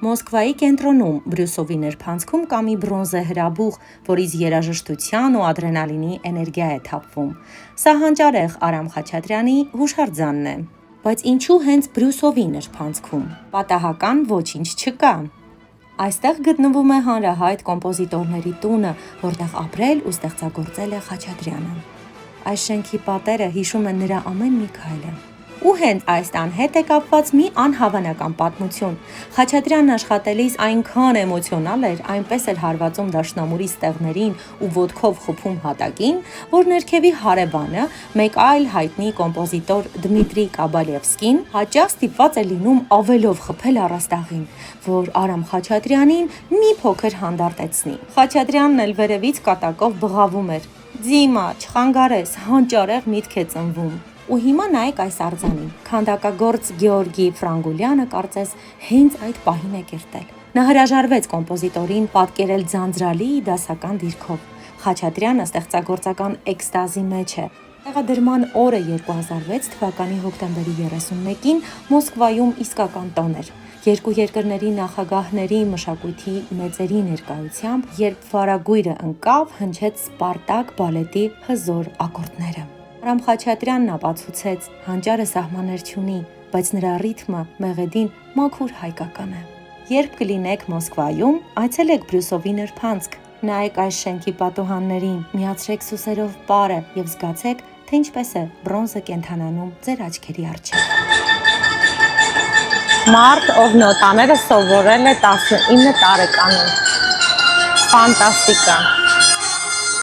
Մոսկվայի կենտրոնում Բրյուսովի ներփանցքում կա մի բրոնզե հրաբուխ, որից երաժշտության ու ադրենալինի էներգիա է թափվում։ Սա հանճարեղ Արամ Խաչատրյանի հուշարձանն է։ Բայց ինչու հենց Բրյուսովի ներփանցքում։ Պատահական ոչինչ չկա։ Այստեղ գտնվում է հանրահայտ կոմպոզիտորների տունը, որտեղ ապրել ու ստեղծագործել է Խաչատրյանը։ Այս շենքի պատերը հիշում են նրա ամեն մի քայլը։ Ու հենց այս տան հետ է կապված մի անհավանական պատմություն։ Խաչատրյանն աշխատելիս այնքան էմոցիոնալ էր, այնպես էր հարվածում դաշնամուրի ստեղներին ու ոտքով խփում հատակին, որ ներքևի հարևանը, մեկ այլ հայտնի կոմպոզիտոր Դմիտրի Կաբալևսկին, հաճախ ստիպված է լինում ավելով խփել առաստաղին, որ Արամ Խաչատրյանին մի փոքր հանդարտեցնի։ Խաչատրյանն էլ վերևից կատակով բղավում էր. «Դիմա, չխանգարես, հանճարեղ միտք է ծնվում»։ Ու հիմա նայեք այս արձանին։ Քանդակագործ Գեորգի Ֆրանգուլյանը կարծես հենց այդ պահին է կերտել։ Նա հրաժարվեց կոմպոզիտորին պատկերել ձանձրալի դասական դիրքով։ Խաչատրյանը ստեղծագործական էքստազի մեջ է։ Տեղադրման օրը 2006 թվականի հոկտեմբերի 31-ին Մոսկվայում իսկական տոն էր։ Երկու երկրների նախագահների մշակույթի մեծերի ներկայությամբ, երբ վարագույրը ընկավ, հնչեց Սպարտակ բալետի հզոր ակորդները։ Արամ Խաչատրյանն ապացուցեց, հանճարը սահմաններ չունի, բայց նրա ռիթմը մեղեդին մաքուր հայկական է։ Երբ կլինեք Մոսկվայում, այցելեք Բրյուսովի ներփանցք, նայեք այս շենքի պատուհաններին, միացրեք սուսերով պարը եւ զգացեք, թե ինչպես է բրոնզը կենթանանում ձեր աչքերի առջև։ Մարդ, ով նոտաները սովորել է 19 տարեկանում։ Ֆանտաստիկա։